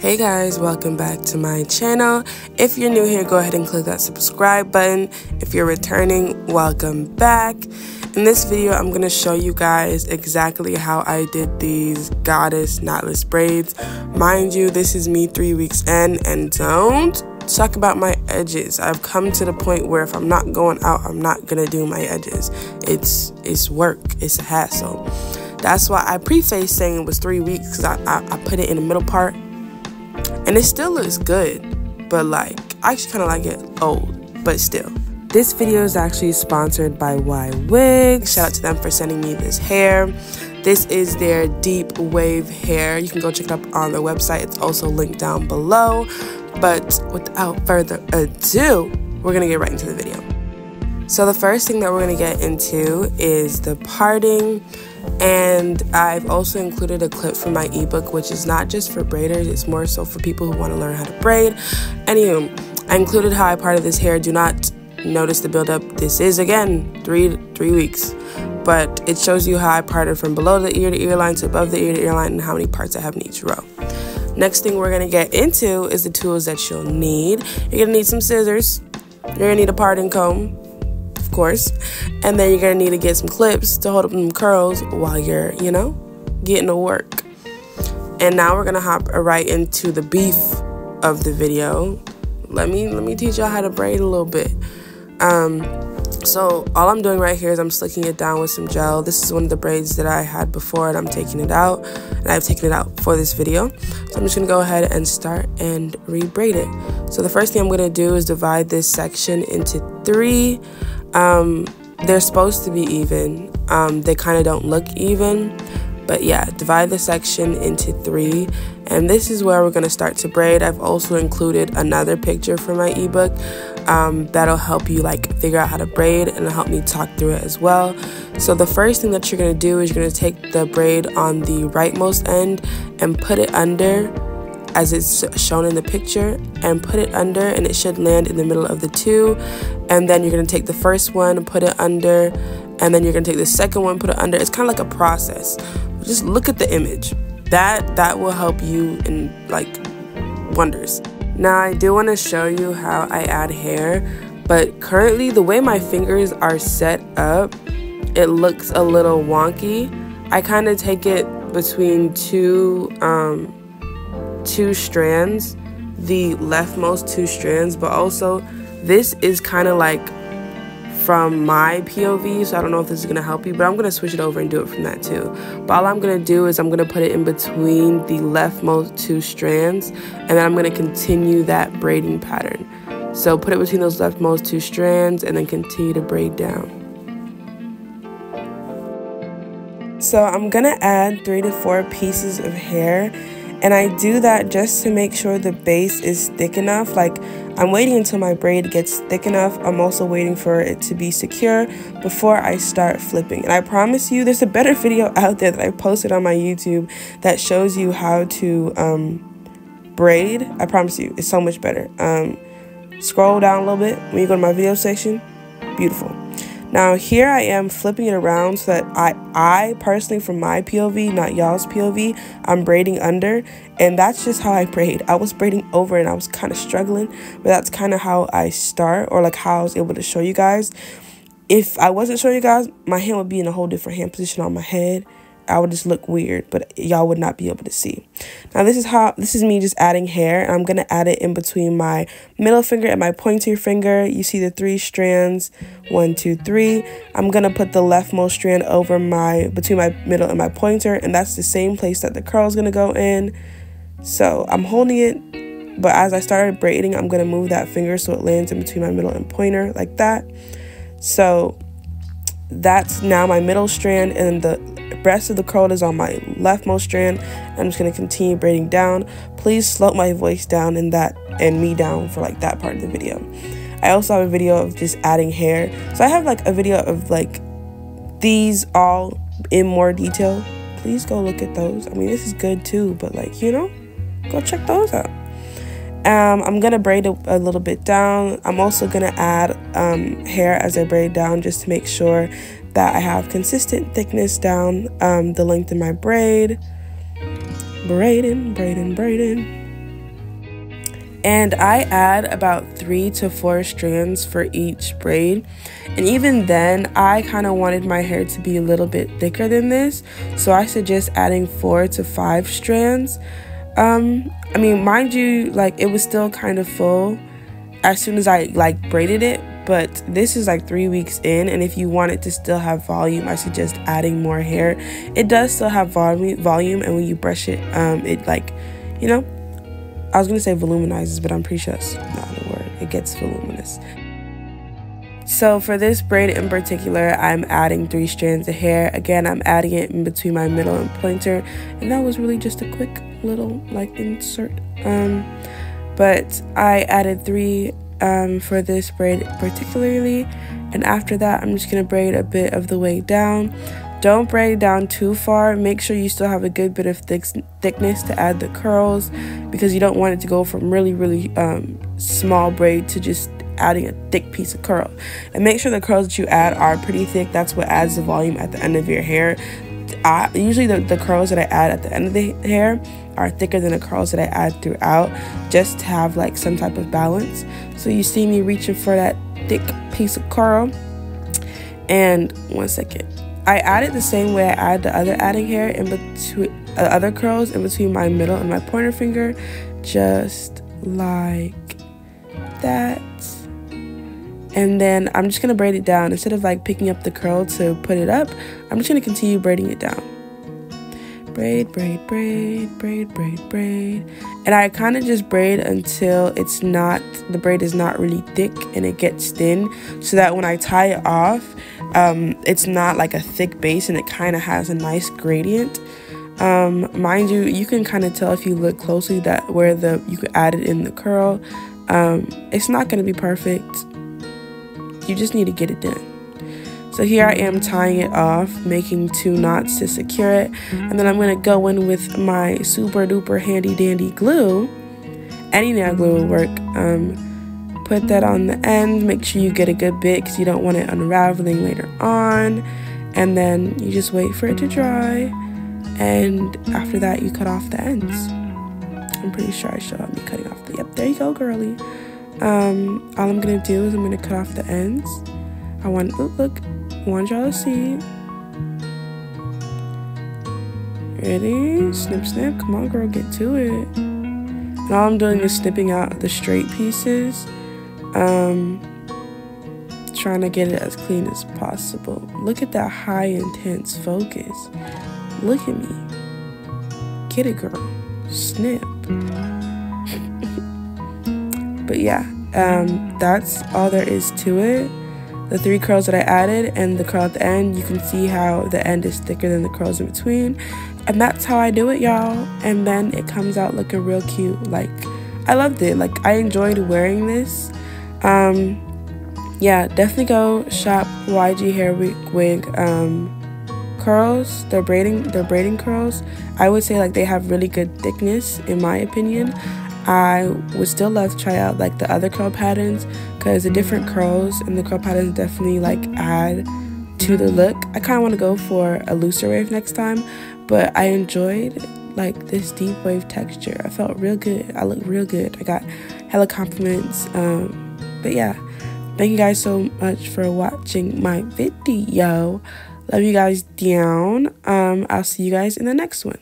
Hey guys, welcome back to my channel. If you're new here, go ahead and click that subscribe button. If you're returning, welcome back. In this video, I'm going to show you guys exactly how I did these goddess knotless braids. Mind you, this is me 3 weeks in, and don't talk about my edges. I've come to the point where if I'm not going out, I'm not going to do my edges. It's work. It's a hassle. That's why I prefaced saying it was 3 weeks, because I put it in the middle part. And it still looks good, but like, I actually kind of like it old, but still. This video is actually sponsored by Ywigs. Shout out to them for sending me this hair. This is their deep wave hair. You can go check it out on their website. It's also linked down below. But without further ado, we're gonna get right into the video. So the first thing that we're gonna get into is the parting. And I've also included a clip from my ebook, which is not just for braiders, it's more so for people who want to learn how to braid. Anywho, I included how I parted this hair. Do not notice the buildup. This is, again, three weeks. But it shows you how I parted from below the ear to ear line to above the ear to ear line and how many parts I have in each row. Next thing we're going to get into is the tools that you'll need. You're going to need some scissors. You're going to need a parting comb, of course, and then you're gonna need to get some clips to hold up them curls while you're, you know, getting to work. And now we're gonna hop right into the beef of the video. Let me teach y'all how to braid a little bit. So all I'm doing right here is I'm slicking it down with some gel. This is one of the braids that I had before, and I'm taking it out, and I've taken it out for this video. So I'm just gonna go ahead and start and re-braid it. So the first thing I'm gonna do is divide this section into 3. They're supposed to be even. They kind of don't look even, but yeah, divide the section into 3, and this is where we're going to start to braid. I've also included another picture for my ebook that'll help you like figure out how to braid, and it'll help me talk through it as well. So the first thing that you're going to do is you're going to take the braid on the rightmost end and put it under as it's shown in the picture, and put it under, and it should land in the middle of the 2. And then you're going to take the first one, put it under, and then you're going to take the second one, put it under. It's kind of like a process. Just look at the image. That will help you in like wonders. Now I do want to show you how I add hair, but currently the way my fingers are set up, it looks a little wonky. I kind of take it between two strands, the leftmost 2 strands, but also this is kind of like from my POV, so I don't know if this is going to help you, but I'm going to switch it over and do it from that too. But all I'm going to do is I'm going to put it in between the leftmost 2 strands, and then I'm going to continue that braiding pattern. So put it between those leftmost 2 strands and then continue to braid down. So I'm going to add 3 to 4 pieces of hair. And I do that just to make sure the base is thick enough. Like, I'm waiting until my braid gets thick enough. I'm also waiting for it to be secure before I start flipping. And I promise you, there's a better video out there that I posted on my YouTube that shows you how to braid. I promise you, it's so much better. Scroll down a little bit when you go to my video section. Beautiful. Now here I am flipping it around so that I personally, from my POV, not y'all's POV, I'm braiding under, and that's just how I braid. I was braiding over and I was kind of struggling, but that's kind of how I start, or like how I was able to show you guys. If I wasn't showing you guys, my hand would be in a whole different hand position on my head. I would just look weird, but y'all would not be able to see. Now this is me just adding hair, and I'm gonna add it in between my middle finger and my pointer finger. You see the 3 strands, 1, 2, 3. I'm gonna put the leftmost strand over between my middle and my pointer, and that's the same place that the curl is gonna go in. So I'm holding it, but as I started braiding, I'm gonna move that finger so it lands in between my middle and pointer like that. So that's now my middle strand, and the rest of the curl is on my leftmost strand. I'm just going to continue braiding down. Please slow my voice down and me down for like that part of the video. I also have a video of just adding hair. So I have like a video of like these all in more detail. Please go look at those. I mean, this is good too, but like, you know, go check those out. I'm going to braid a little bit down. I'm also going to add hair as I braid down, just to make sure that I have consistent thickness down the length of my braid. Braiding. And I add about 3 to 4 strands for each braid. And even then, I kind of wanted my hair to be a little bit thicker than this, so I suggest adding 4 to 5 strands. I mean, mind you, like, it was still kind of full as soon as I like braided it, but this is like 3 weeks in, and if you want it to still have volume, I suggest adding more hair. It does still have volume, and when you brush it, it, like, you know, I was gonna say voluminizes, but I'm pretty sure that's not a word. It gets voluminous. So for this braid in particular, I'm adding 3 strands of hair. Again, I'm adding it in between my middle and pointer, and that was really just a quick little like insert. But I added 3 for this braid particularly, and after that, I'm just gonna braid a bit of the way down. Don't braid down too far. Make sure you still have a good bit of thickness to add the curls, because you don't want it to go from really small braid to just adding a thick piece of curl. And make sure the curls that you add are pretty thick. That's what adds the volume at the end of your hair. Usually the curls that I add at the end of the hair are thicker than the curls that I add throughout, just to have like some type of balance. So you see me reaching for that thick piece of curl. And 1 second, I add it the same way I add the other adding hair in between other curls in between my middle and my pointer finger, just like that. And then I'm just gonna braid it down. Instead of like picking up the curl to put it up, I'm just gonna continue braiding it down. Braid, braid, braid, braid, braid, braid. And I kind of just braid until the braid is not really thick and it gets thin, so that when I tie it off, it's not like a thick base and it kind of has a nice gradient. Mind you, you can kind of tell if you look closely that where you could add it in the curl. It's not going to be perfect. You just need to get it done. So here I am tying it off, making 2 knots to secure it, and then I'm going to go in with my super duper handy dandy glue. Any nail glue will work. Put that on the end, make sure you get a good bit because you don't want it unraveling later on, and then you just wait for it to dry, and after that you cut off the ends. I'm pretty sure I showed me cutting off the, yep, there you go, girly. All I'm gonna do is I'm gonna cut off the ends. I want y'all to see. Ready? Snip, snip. Come on, girl, get to it. And all I'm doing is snipping out the straight pieces. Trying to get it as clean as possible. Look at that high intense focus. Look at me. Get it, girl. Snip. But yeah, that's all there is to it. The 3 curls that I added and the curl at the end, you can see how the end is thicker than the curls in between. And that's how I do it, y'all. And then it comes out looking real cute. Like, I loved it. Like, I enjoyed wearing this. Yeah, definitely go shop YG Hair Wig curls. They're braiding curls. I would say like they have really good thickness in my opinion. I would still love to try out like the other curl patterns, because the different curls and the curl patterns definitely like add to the look. I kind of want to go for a looser wave next time, but I enjoyed like this deep wave texture. I felt real good. I looked real good. I got hella compliments. But yeah, thank you guys so much for watching my video. Love you guys down. I'll see you guys in the next one.